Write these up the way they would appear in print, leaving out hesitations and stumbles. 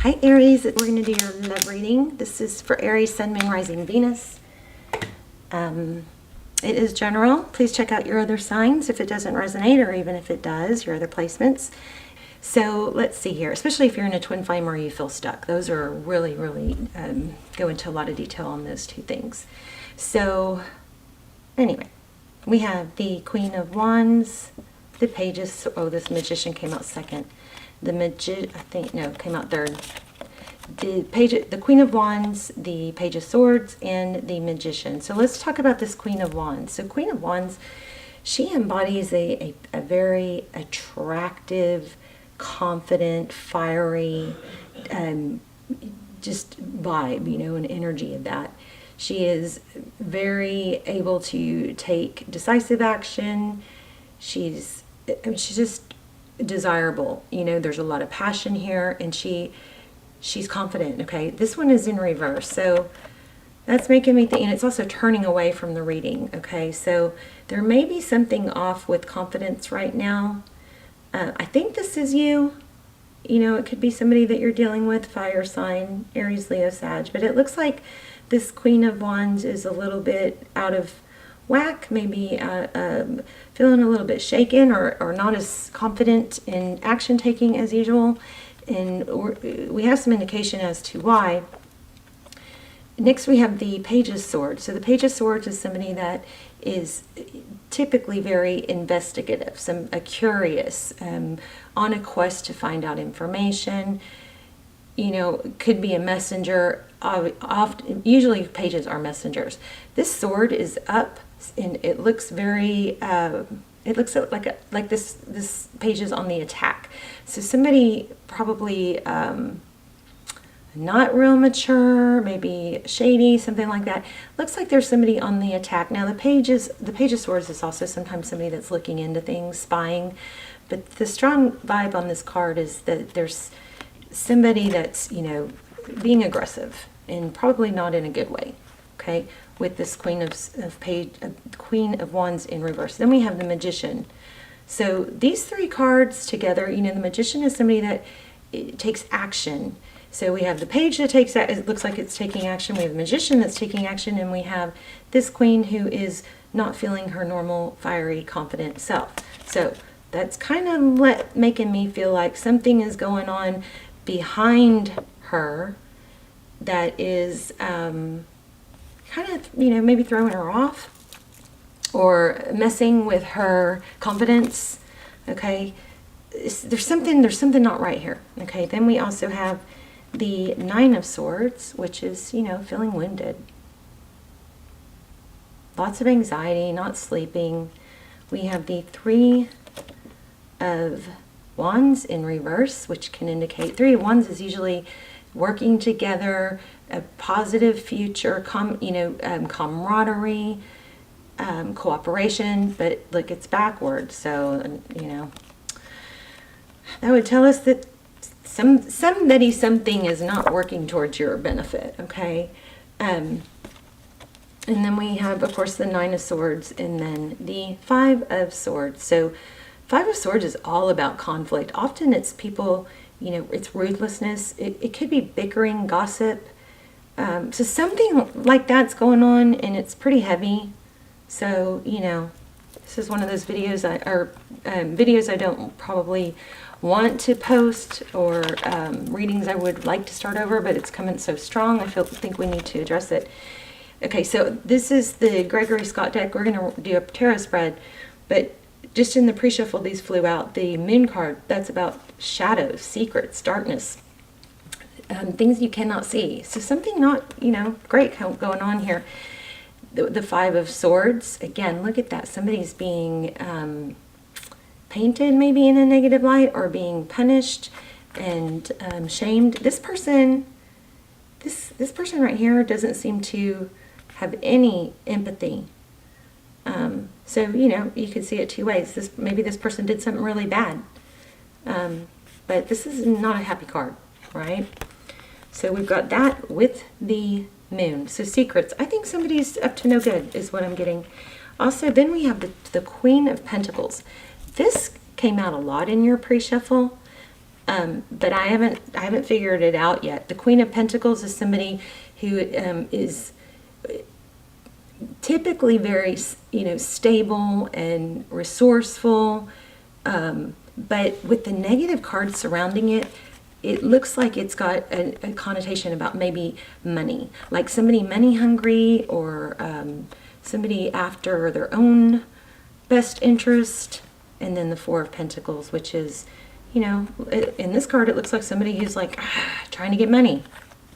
Hi Aries, we're going to do your love reading. This is for Aries, Sun, Moon, Rising, Venus. It is general. Please check out your other signs if it doesn't resonate, or even if it does, your other placements. So let's see here, especially if you're in a twin flame or you feel stuck. Those are really go into a lot of detail on those two things. So anyway, we have the Queen of Wands, the Pages. Oh, this Magician came out second. Came out third. The Queen of Wands, the Page of Swords, and the Magician. So let's talk about this Queen of Wands. So Queen of Wands, she embodies a very attractive, confident, fiery, just vibe, an energy of that. She is very able to take decisive action. She's just desirable. There's a lot of passion here, and she's confident. Okay, this one is in reverse, so that's making me think, and it's also turning away from the reading. Okay, so there may be something off with confidence right now. I think this is you. It could be somebody that you're dealing with, fire sign, Aries, Leo, Sag, but it looks like this Queen of Wands is a little bit out of whack, maybe feeling a little bit shaken, or not as confident in action taking as usual. And we have some indication as to why. Next we have the Page of Swords. So the Page of Swords is somebody that is typically very investigative, curious, on a quest to find out information. Could be a messenger. Usually pages are messengers. This sword is up, and it looks very it looks like this page is on the attack. So somebody probably not real mature, maybe shady, something like that. Looks like there's somebody on the attack. Now the Page of Swords is also sometimes somebody that's looking into things, spying. But the strong vibe on this card is that there's somebody that's being aggressive, and probably not in a good way. Okay, with this Queen of Wands in reverse. Then we have the Magician. So these three cards together, the Magician is somebody that takes action. So we have the Page that takes that, it looks like it's taking action. We have the Magician that's taking action, and we have this Queen who is not feeling her normal, fiery, confident self. So that's kind of making me feel like something is going on behind her that is kind of, maybe throwing her off or messing with her confidence. Okay, there's something not right here. Okay, then we also have the Nine of Swords, which is, feeling wounded. Lots of anxiety, not sleeping. We have the Three of Wands in reverse, which can indicate Three of Wands is usually working together, a positive future, camaraderie, cooperation. But look, it's backwards, so that would tell us that something is not working towards your benefit. Okay, and then we have, of course, the Nine of Swords, and then the Five of Swords. So Five of Swords is all about conflict. Often it's people, it's ruthlessness. It could be bickering, gossip. So something like that's going on, and it's pretty heavy. So, this is one of those videos videos I don't probably want to post, or readings I would like to start over, but it's coming so strong, I think we need to address it. Okay, so this is the Gregory Scott deck. We're going to do a tarot spread, but just in the pre-shuffle, these flew out. The Moon card, that's about shadows, secrets, darkness, things you cannot see. So something not, great going on here. The Five of Swords, again, look at that. Somebody's being painted maybe in a negative light, or being punished and shamed. This person right here doesn't seem to have any empathy. So, you could see it two ways. Maybe this person did something really bad. But this is not a happy card, right? So we've got that with the Moon. So secrets. I think somebody's up to no good is what I'm getting. Also, then we have the Queen of Pentacles. This came out a lot in your pre-shuffle. But I haven't figured it out yet. The Queen of Pentacles is somebody who is typically very, stable and resourceful. But with the negative cards surrounding it, it looks like it's got a connotation about maybe money, like somebody money hungry, or somebody after their own best interest. And then the Four of Pentacles, which is, in this card, it looks like somebody who's like trying to get money,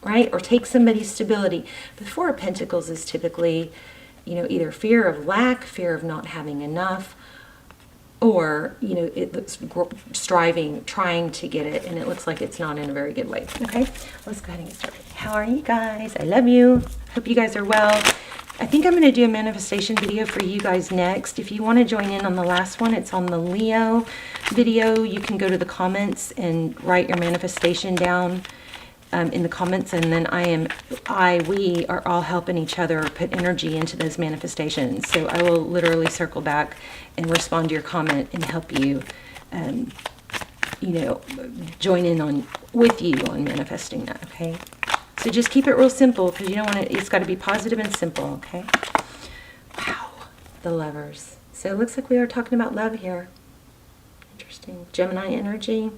right? Or take somebody's stability. The Four of Pentacles is typically, either fear of lack, fear of not having enough, or, it looks striving, trying to get it, and it looks like it's not in a very good way. Okay, let's go ahead and get started. How are you guys? I love you. Hope you guys are well. I think I'm going to do a manifestation video for you guys next. If you want to join in on the last one, it's on the Leo video. You can go to the comments and write your manifestation down in the comments, and then we are all helping each other put energy into those manifestations. So I will literally circle back and respond to your comment and help you, join in with you on manifesting that, okay? So just keep it real simple, because you don't want it's got to be positive and simple, okay? Wow, the Lovers. So it looks like we are talking about love here. Interesting. Gemini energy.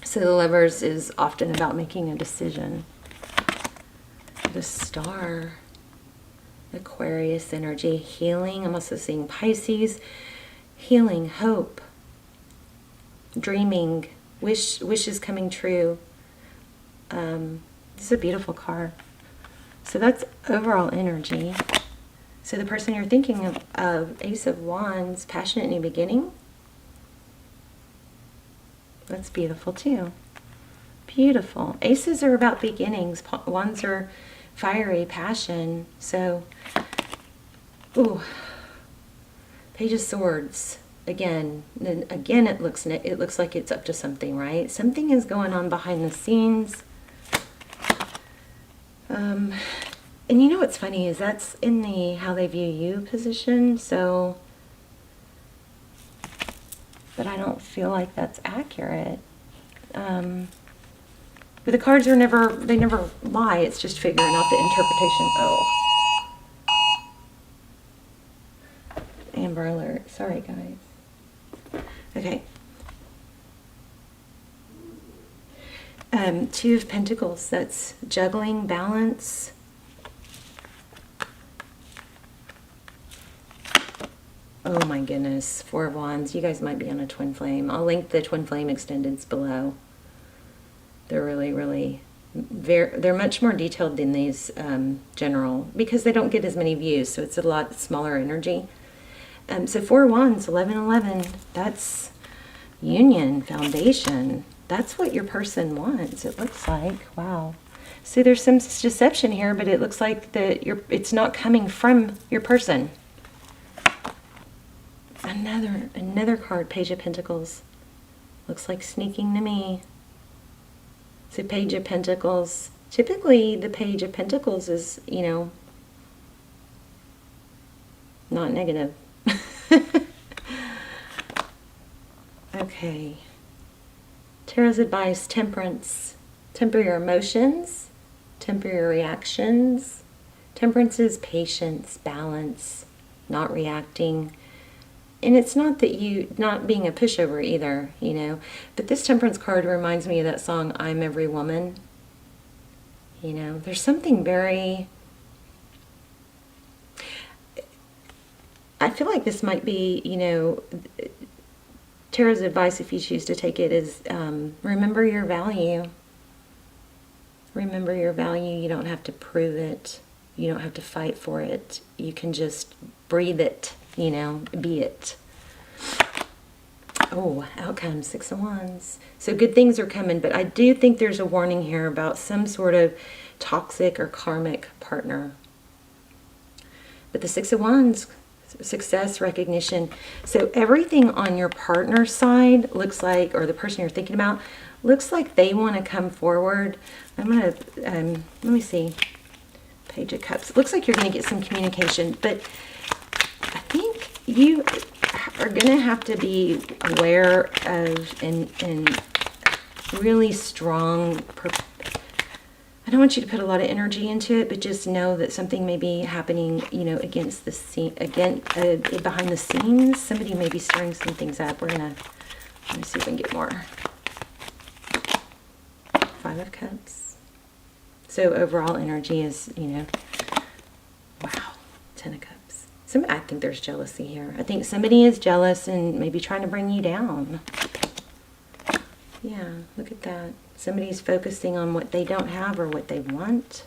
So the Lovers is often about making a decision. The Star. Aquarius energy. Healing. I'm also seeing Pisces. Healing, hope, dreaming, wishes coming true. This is a beautiful card. So that's overall energy. So the person you're thinking of, Ace of Wands, passionate new beginning. That's beautiful too. Beautiful. Aces are about beginnings. Wands are fiery, passion. So, ooh, Page of Swords. Again, it looks like it's up to something, right? Something is going on behind the scenes. And you know what's funny is that's in the how they view you position, so, but I don't feel like that's accurate. But the cards they never lie. It's just figuring out the interpretation. Oh. Amber alert. Sorry, guys. Okay. Two of Pentacles. That's juggling, balance. Oh my goodness. Four of Wands. You guys might be on a twin flame. I'll link the twin flame extendeds below. They're really they're much more detailed than these general, because they don't get as many views, so it's a lot smaller energy. So Four of Wands, 11-11, that's union, foundation. That's what your person wants, it looks like. Wow. So there's some deception here, but it looks like it's not coming from your person. Another card, Page of Pentacles. Looks like sneaking to me. So Page of Pentacles. Typically, the Page of Pentacles is, not negative. Okay. Tarot's advice, temperance. Temper your emotions. Temper your reactions. Temperance is patience, balance, not reacting. And it's not that not being a pushover either, But this Temperance card reminds me of that song, I'm Every Woman. There's something very... I feel like this might be, Tarot's advice, if you choose to take it, is remember your value. Remember your value. You don't have to prove it. You don't have to fight for it. You can just breathe it, be it. Oh, outcome, Six of Wands. So good things are coming, but I do think there's a warning here about some sort of toxic or karmic partner. But the Six of Wands, success, recognition. So everything on your partner's side looks like, or the person you're thinking about, looks like they want to come forward. I'm going to, let me see. Page of Cups. It looks like you're going to get some communication, but I think you are going to have to be aware of and really strong. I don't want you to put a lot of energy into it, but just know that something may be happening, you know, against the scene, behind the scenes. Somebody may be stirring some things up. Let me see if we can get more. 5 of Cups. So overall energy is, you know, wow, 10 of Cups. I think there's jealousy here. I think somebody is jealous and maybe trying to bring you down. Yeah, look at that. Somebody's focusing on what they don't have or what they want.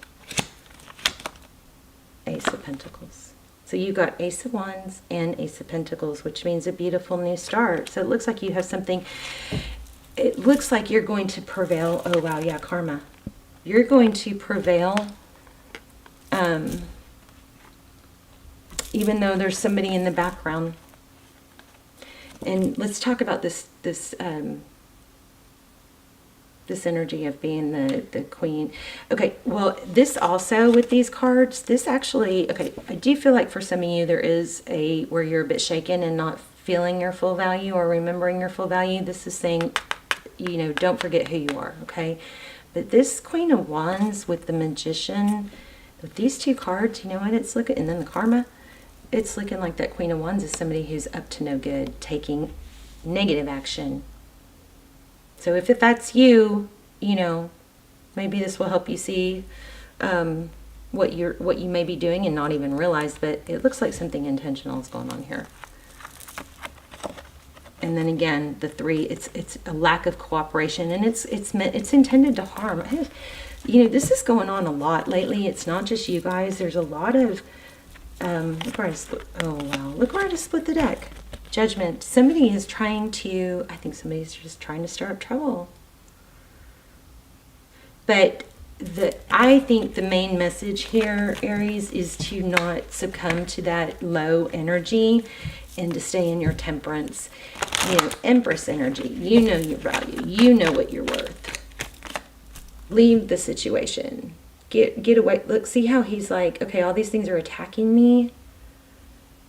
Ace of Pentacles. So you got Ace of Wands and Ace of Pentacles, which means a beautiful new start. So it looks like you have something. It looks like you're going to prevail. Oh, wow, yeah, karma. You're going to prevail. Even though there's somebody in the background. And let's talk about this energy of being the queen. Okay, well, this also with these cards, this actually, okay, I do feel like for some of you there is where you're a bit shaken and not feeling your full value or remembering your full value. This is saying, you know, don't forget who you are, okay? But this Queen of Wands with the Magician, with these two cards, you know what it's looking, and then the Karma, it's looking like that Queen of Wands is somebody who's up to no good, taking negative action. So if that's you, you know, maybe this will help you see what you may be doing and not even realize, but it looks like something intentional is going on here. And then again, the 3, it's a lack of cooperation, and it's intended to harm. You know, this is going on a lot lately. It's not just you guys. There's a lot of look where I split. Oh wow! Look where I just split the deck. Judgment. Somebody is trying to. I think somebody's just trying to stir up trouble. But I think the main message here, Aries, is to not succumb to that low energy and to stay in your temperance. You know, Empress energy. You know your value. You know what you're worth. Leave the situation. Get away. Look, see how he's like, okay, all these things are attacking me.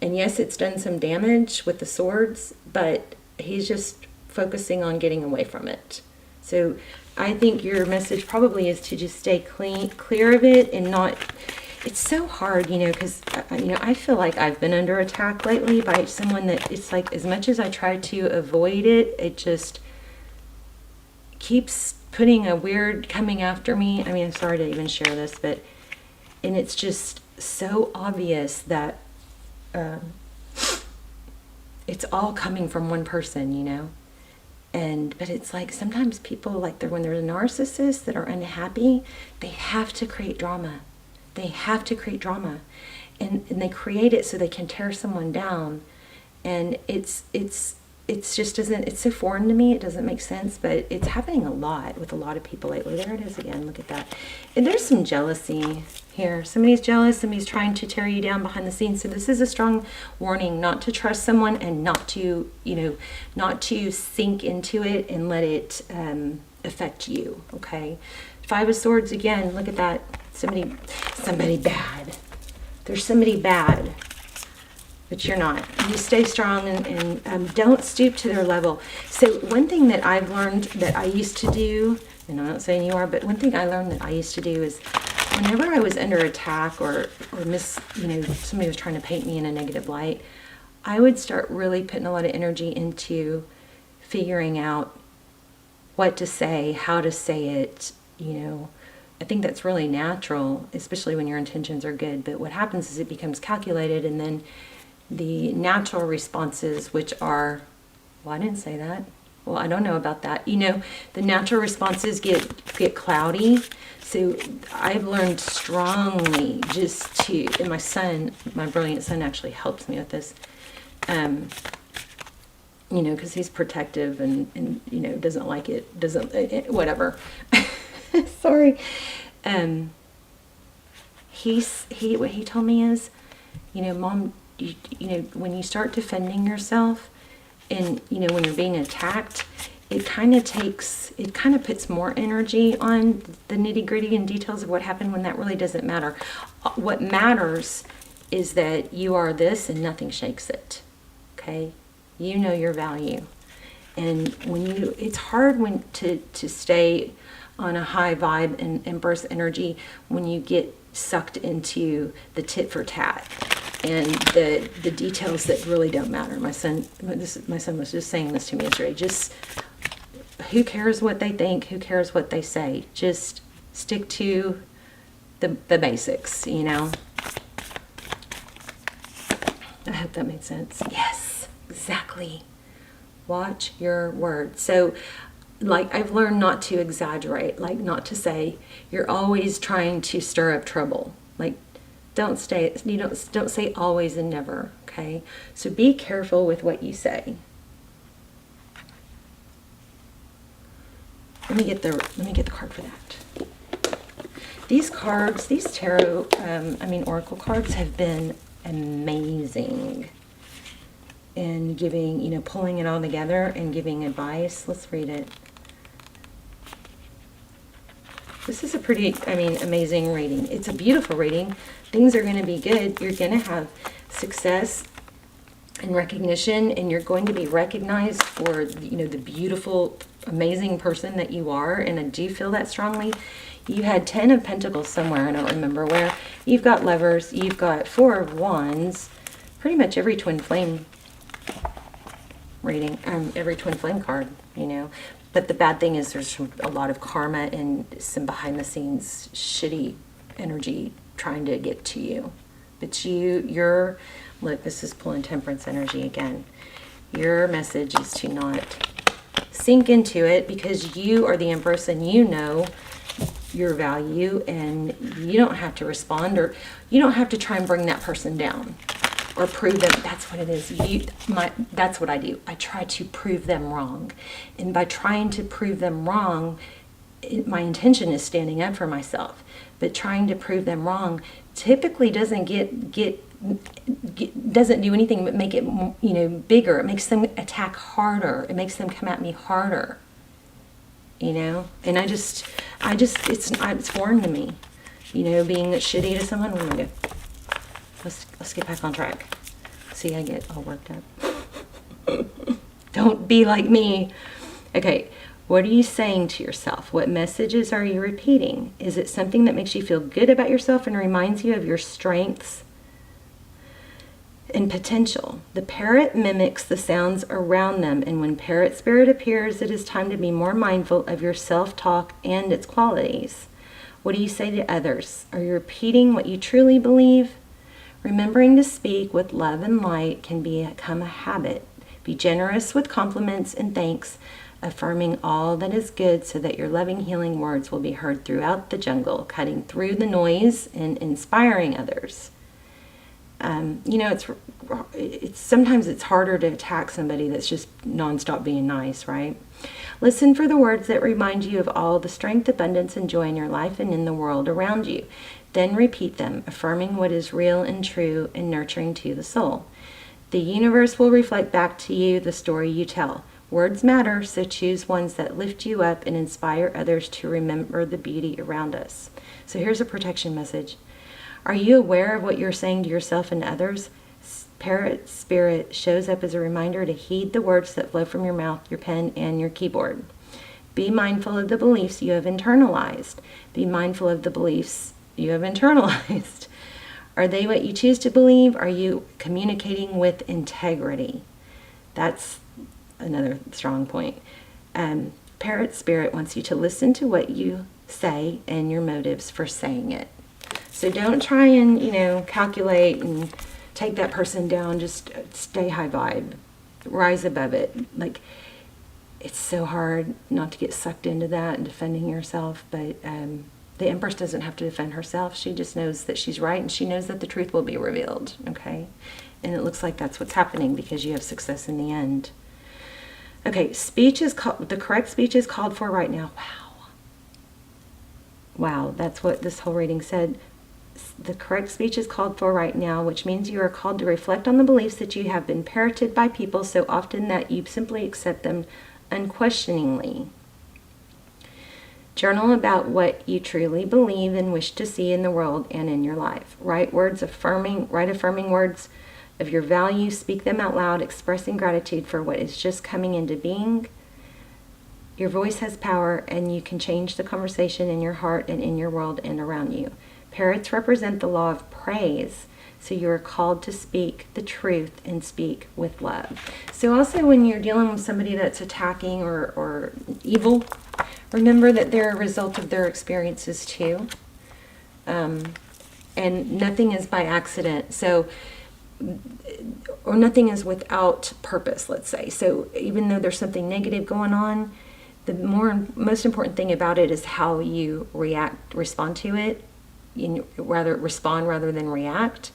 And yes, it's done some damage with the swords, but he's just focusing on getting away from it. So I think your message probably is to just stay clear of it and not. It's so hard, you know, because, you know, I feel like I've been under attack lately by someone that it's like, as much as I try to avoid it, it just keeps putting a weird coming after me. I mean, I'm sorry to even share this, but, and it's just so obvious that it's all coming from one person, you know. But it's like sometimes people, like when they're narcissists that are unhappy, they have to create drama. They have to create drama, and they create it so they can tear someone down. And it's just doesn't, it's so foreign to me. It doesn't make sense, but it's happening a lot with a lot of people lately. There it is again. Look at that. And there's some jealousy here. Somebody's jealous. Somebody's trying to tear you down behind the scenes. So this is a strong warning not to trust someone and not to, you know, not to sink into it and let it affect you. Okay. 5 of Swords again. Look at that. Somebody bad. There's somebody bad. But you're not. You stay strong and don't stoop to their level. So one thing that I've learned that I used to do, and I'm not saying you are, but one thing I learned that I used to do is whenever I was under attack or you know, somebody was trying to paint me in a negative light, I would start really putting a lot of energy into figuring out what to say, how to say it, you know. I think that's really natural, especially when your intentions are good. But what happens is it becomes calculated, and then the natural responses, which are, well, I didn't say that. Well, I don't know about that. You know, the natural responses get cloudy. So I've learned strongly just to, and my son, my brilliant son actually helps me with this, you know, because he's protective and, you know, doesn't like it, whatever. Sorry. What he told me is, you know, Mom, you know, when you start defending yourself and, you know, when you're being attacked, it kind of puts more energy on the nitty gritty and details of what happened when that really doesn't matter. What matters is that you are this and nothing shakes it. Okay. You know your value. And it's hard to stay on a high vibe and burst energy when you get sucked into the tit for tat and the details that really don't matter. My son was just saying this to me yesterday. Just, who cares what they think? Who cares what they say? Just stick to the basics, you know? I hope that made sense. Yes, exactly. Watch your words. So, like, I've learned not to exaggerate, like not to say you're always trying to stir up trouble. Like, don't say always and never, okay? So be careful with what you say. Let me get the card for that. These cards, these tarot, oracle cards have been amazing in giving, pulling it all together and giving advice. Let's read it. This is a pretty, amazing reading. It's a beautiful reading. Things are going to be good. You're going to have success and recognition, and you're going to be recognized for, the beautiful, amazing person that you are. And I do feel that strongly. You had 10 of Pentacles somewhere, I don't remember where. You've got Lovers, you've got 4 of Wands, pretty much every twin flame reading, every twin flame card, But the bad thing is there's a lot of karma and some behind the scenes shitty energy trying to get to you. But look, this is pulling Temperance energy again. Your message is to not sink into it, because you are the Empress and you know your value, and you don't have to respond, or you don't have to try and bring that person down or prove them. That's what it is. That's what I do. I try to prove them wrong. And by trying to prove them wrong, my intention is standing up for myself. But trying to prove them wrong typically doesn't doesn't do anything but make it bigger. It makes them attack harder. It makes them come at me harder. And it's foreign to me, being shitty to someone. Oh my God. Let's get back on track. See, I get all worked up. Don't be like me. Okay, what are you saying to yourself? What messages are you repeating? Is it something that makes you feel good about yourself and reminds you of your strengths and potential? The parrot mimics the sounds around them, and when parrot spirit appears, it is time to be more mindful of your self-talk and its qualities. What do you say to others? Are you repeating what you truly believe? Remembering to speak with love and light can become a habit. Be generous with compliments and thanks, affirming all that is good so that your loving, healing words will be heard throughout the jungle, cutting through the noise and inspiring others. Sometimes it's harder to attack somebody that's just nonstop being nice, right? Listen for the words that remind you of all the strength, abundance, and joy in your life and in the world around you. Then repeat them, affirming what is real and true and nurturing to the soul. The universe will reflect back to you the story you tell. Words matter, so choose ones that lift you up and inspire others to remember the beauty around us. So here's a protection message. Are you aware of what you're saying to yourself and others? Parrot spirit shows up as a reminder to heed the words that flow from your mouth, your pen, and your keyboard. Be mindful of the beliefs you have internalized. Be mindful of the beliefs you have internalized. Are they what you choose to believe? Are you communicating with integrity? That's another strong point. Parrot spirit wants you to listen to what you say and your motives for saying it. So don't try and, calculate and take that person down. Just stay high vibe. Rise above it. Like, it's so hard not to get sucked into that and defending yourself. But the Empress doesn't have to defend herself. She just knows that she's right, and she knows that the truth will be revealed. Okay? And it looks like that's what's happening because you have success in the end. Okay, the correct speech is called for right now. Wow, that's what this whole reading said. The correct speech is called for right now, which means you are called to reflect on the beliefs that you have been parroted by people so often that you simply accept them unquestioningly. Journal about what you truly believe and wish to see in the world and in your life. Write affirming words of your values. Speak them out loud, expressing gratitude for what is just coming into being. Your voice has power, and you can change the conversation in your heart and in your world and around you. Parrots represent the law of praise, so you are called to speak the truth and speak with love. So also when you're dealing with somebody that's attacking or evil, remember that they're a result of their experiences too. And nothing is by accident. So, or nothing is without purpose, let's say. So even though there's something negative going on, the most important thing about it is how you respond to it. Respond rather than react.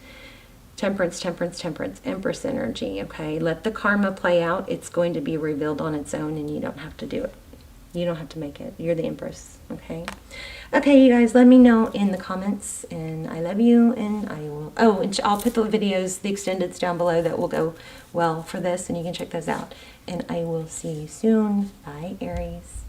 Temperance, temperance, temperance, Empress energy, okay? Let the karma play out. It's going to be revealed on its own, and you don't have to do it. You don't have to make it. You're the Empress, okay? Okay, you guys, let me know in the comments, and I love you, and I will... Oh, and I'll put the videos, the extendeds down below that will go well for this, and you can check those out. And I will see you soon. Bye, Aries.